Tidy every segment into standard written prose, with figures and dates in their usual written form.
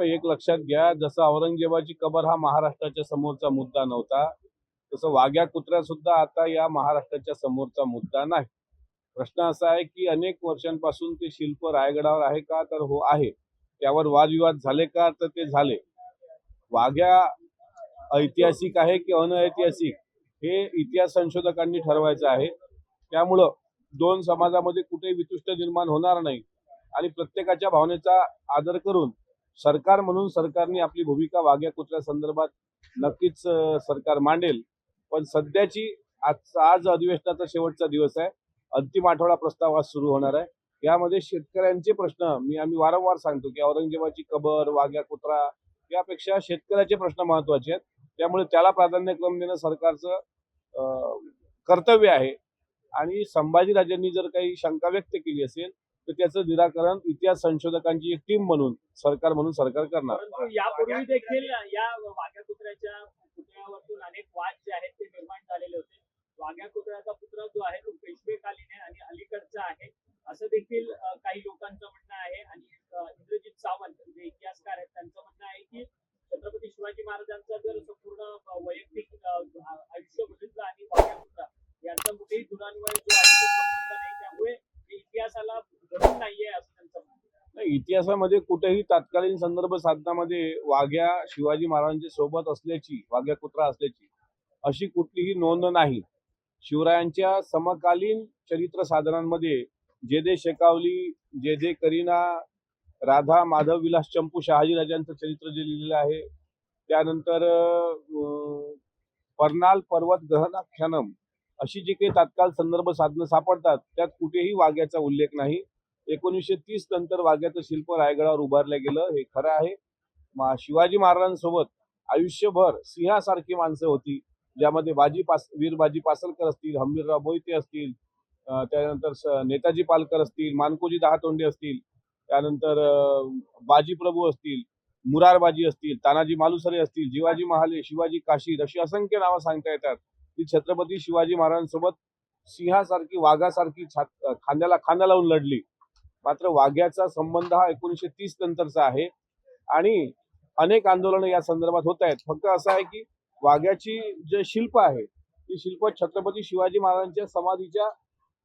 एक लक्षात घ्या, जसं औरंगजेबाची कबर हा महाराष्ट्राच्या समोरचा मुद्दा नव्हता, तसं वाघ्या कुत्र्या सुद्धा आता या महाराष्ट्राच्या समोरचा मुद्दा नाही. प्रश्न असा आहे की अनेक वर्षांपासून ते शिल्प रायगडावर आहे का, तर हो आहे. त्यावर वादविवाद झाले का, तर ते झाले. वाघ्या ऐतिहासिक आहे की अनऐतिहासिक हे इतिहास संशोधकांनी ठरवायचं आहे. त्यामुळं दोन समाजामध्ये कुठेही वितुष्ट निर्माण होणार नाही आणि प्रत्येकाच्या भावनेचा आदर करून सरकार म्हणून सरकारने आपली भूमिका वाघ्या कुत्र्या संदर्भात नक्कीच सरकार मांडेल. पण सध्याची आज अधिवेशनाचा शेवटचा दिवस आहे. अंतिम आठवडा प्रस्ताव आज सुरू होणार आहे. यामध्ये शेतकऱ्यांचे प्रश्न आम्ही वारंवार सांगतो की औरंगजेबाची कबर, वाघ्या कुत्रा यापेक्षा शेतकऱ्याचे प्रश्न महत्वाचे आहेत. त्यामुळे त्याला प्राधान्यक्रम देणं सरकारचं कर्तव्य आहे. आणि संभाजीराजांनी जर काही शंका व्यक्त केली असेल तर त्याचं निराकरण इतिहास संशोधकांची एक टीम म्हणून सरकार करणार. परंतु यापूर्वी देखील या वाघ्या कुत्र्याच्या पुतळ्यावरून अनेक वाद जे आहेत ते निर्माण झालेले होते. वाघ्या कुत्र्याचा पुतळा जो आहे तो पेशवेकालीन आहे आणि अलीकडचा आहे असं देखील काही लोकांचं म्हणणं आहे. आणि इंद्रजित सावंत जे इतिहासकार आहेत त्यांचं म्हणणं आहे की छत्रपती शिवाजी महाराजांचा जर संपूर्ण वैयक्तिक आयुष्य बघितलं आणि वाघ्या कुत्रा यांचा कुठेही दुरान्वय जो आहे तो संबंध नाही, त्यामुळे इतिहासाला धरून नाहीये असं त्यांचं म्हणणं आहे. इतिहासामध्ये कुठेही तत्कालीन संदर्भ साधनामध्ये वाघ्या शिवाजी महाराजांच्या सोबत असल्याची, वाघ्या कुत्रा असल्याची अशी कुठलीही नोंद नाही. शिवरायांच्या समकालीन चरित्र साधनांमध्ये जे शेकावली, जे करीना, राधा, माधव विलास चंपू, शहाजीराजांचं चरित्र जे लिहिलेलं आहे, त्यानंतर पर्नाल पर्वत ग्रहणाख्यानम अशी जी काही तात्काळ संदर्भ साधनं सापडतात त्यात कुठेही वाघ्याचा उल्लेख नाही. 1930 नंतर वाघ्याचं शिल्प रायगडावर उभारलं गेलं हे खरं आहे. शिवाजी महाराजांसोबत आयुष्यभर सिंहासारखी माणसं होती, ज्यामध्ये वीर बाजी पासलकर असतील, हंबीरराव मोहिते असतील, त्यानंतर नेताजी पालकर असतील, मानकोजी दहातोंडे असतील, त्यानंतर बाजी प्रभू असतील, मुरारबाजी असतील, तानाजी मालुसरे असतील, जिवाजी महाले, शिवाजी काशीद अशी असंख्य नावं सांगता येतात. ती छत्रपती शिवाजी महाराजांसोबत सिंहासारखी, वाघासारखी खांद्याला खांदा लावून लढली. मात्र वाघ्याचा संबंध हा 1930 नंतरचा आहे आणि अनेक आंदोलनं या संदर्भात होत आहेत. फक्त असं आहे की वाघ्याची जे शिल्प आहे ती शिल्प छत्रपती शिवाजी महाराजांच्या समाधीच्या,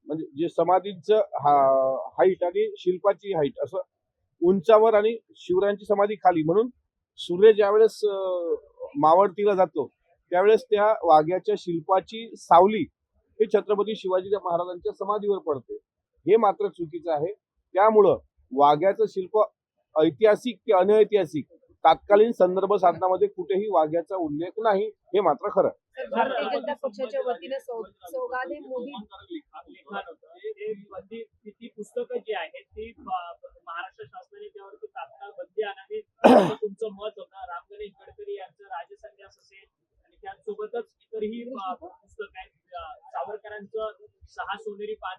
म्हणजे जे समाधीचं हाईट आणि शिल्पाची हाईट असं उंचावर आणि शिवरायांची समाधी खाली, म्हणून सूर्य ज्यावेळेस मावळतीला जातो त्यावेळेस त्या वाघ्याच्या शिल्पाची सावली हे छत्रपती शिवाजी महाराजांच्या समाधीवर पडते. हे मात्र चुकीचं आहे. त्यामुळं वाघ्याचं शिल्प ऐतिहासिक की अनैतिहासिक तात्कालीन संदर्भ साधनामध्ये कुठेही वाघ्याचा उल्लेख नाही, हे मात्र खरं. भारतीय जनता पक्षाच्या वतीने सौगादे मोदी ती पुस्तकं जी आहेत ती महाराष्ट्र शासनाने त्यावरती तात्काळ बंदी आणावी तुमचं मत होतं. राम गणेश गडकरी यांचं राजसन्यास असेल आणि त्यासोबतच इतरही पुस्तक आहेत. सावरकरांचं 6 सोनेरी पान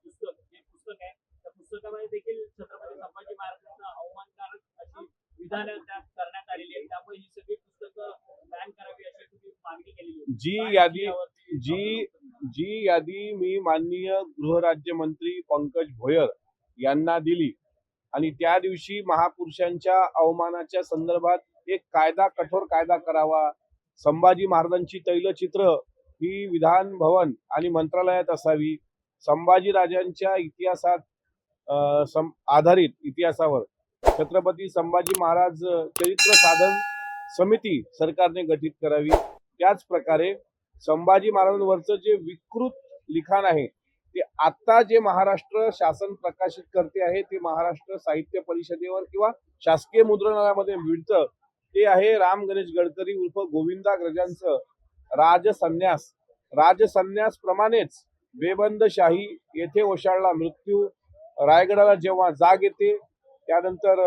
पुस्तक आहे. त्या पुस्तकामध्ये देखील छत्रपती संभाजी महाराजांचा अवमानकारक अशी विधानं त्यात करण्यात आलेली आहेत. त्यामुळे ही सगळी पुस्तकं बॅन करावी अशी तुम्ही मागणी केलेली होती. जी यादी मी माननीय गृहराज्यमंत्री पंकज भोयर यांना दिली आणि त्या दिवशी महापुरुषांच्या अवमानाच्या संदर्भात एक कठोर कायदा करावा, संभाजी महाराजांची तैलचित्र ही विधान भवन आणि मंत्रालयात असावी, संभाजी राजांच्या इतिहासात आधारित इतिहासावर छत्रपती संभाजी महाराज चरित्र साधन समिती सरकारने गठीत करावी. त्याच प्रकारे संभाजी महाराजांवरचं जे विकृत लिखाण आहे ते आता जे महाराष्ट्र शासन प्रकाशित करते आहे ते महाराष्ट्र साहित्य परिषदेवर किंवा शासकीय मुद्रणालयामध्ये मिळतं ते आहे राम गणेश गडकरी उर्फ गोविंदाग्रजांचं राजसन्यास. राजसन्यास प्रमाणेच बेबंदशाही, येथे ओशाळला मृत्यू, रायगडाला जेव्हा जाग येते, त्यानंतर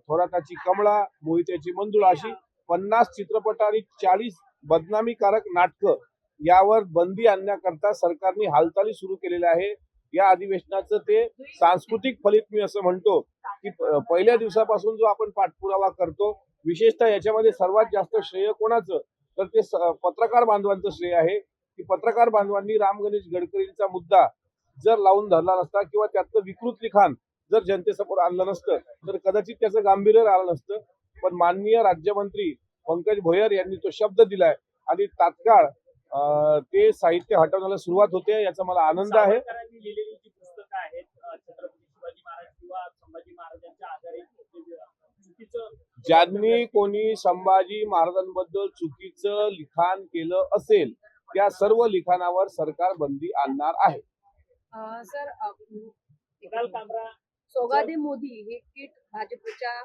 थोराताची कमळा, मोहित्याची मंजुळा अशी 50 चित्रपट आणि 40 बदनामीकारक नाटकं यावर बंदी आणण्याकरता सरकारने हालचाली सुरू केलेल्या आहे. या अधिवेशनाचं ते सांस्कृतिक फलित मी असं म्हणतो की पहिल्या दिवसापासून जो आपण पाठपुरावा करतो, विशेषतः याच्यामध्ये सर्वात जास्त श्रेय कोणाचं, तर ते पत्रकार बांधवांचं श्रेय आहे की पत्रकार बांधवांनी राम गणेश गडकरींचा मुद्दा जर लावून धरला नसता किंवा त्यातलं विकृत लिखाण जर जनतेसमोर आणलं नसतं तर कदाचित त्याचं गांभीर्य आलं नसतं. पण माननीय राज्यमंत्री पंकज भोयर यांनी तो शब्द दिलाय आणि तात्काळ ते साहित्य हटवण्याला सुरुवात होते, याचा मला आनंद आहे. सावरकरांनी लिहिलेली जी पुस्तकं आहेत छत्रपती शिवाजी महाराज किंवा संभाजी महाराजांच्या आधारित चुकीचं ज्यांनी कोणी संभाजी महाराजांबद्दल चुकीचं लिखाण केलं असेल त्या सर्व लिखाणावर सरकार बंदी आणणार आहे. सर कुणाल कामरा सोगादे मोदी हे किट भाजपच्या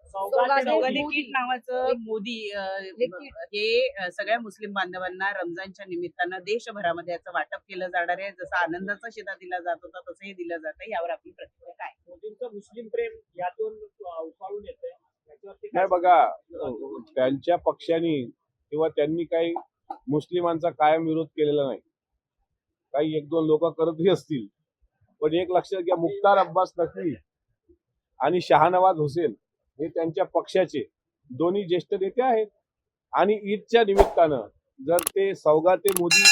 सौगाते सौगादे मोदी. किट नावाचं मोदी हे किट. हे सगळ्या मुस्लिम बांधवांना रमजानच्या निमित्तानं देशभरामध्ये याचं वाटप केलं जाणार आहे. जसं आनंदाचा शिधा दिला जात होता तसं हे दिलं जातं. यावर आपली प्रतिक्रिया काय? मोदींचं मुस्लिम प्रेम यातून उफाळून येतंय याच्यावरती नाही काय बघा, त्यांच्या पक्षाने किंवा त्यांनी काही मुस्लिमांचा कायम विरोध केलेला नाही. काही एक दोन लोक करतही असतील, पण एक लक्षात घ्या, मुख्तार अब्बास नकवी आणि शहानवाज हुसेन हे त्यांच्या पक्षाचे दोन्ही ज्येष्ठ नेते आहेत. आणि ईदच्या निमित्तानं जर ते सौगाते मोदी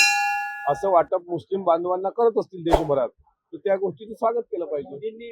असं वाटप मुस्लिम बांधवांना करत असतील देशभरात, तर त्या गोष्टीचं स्वागत केलं पाहिजे. मोदींनी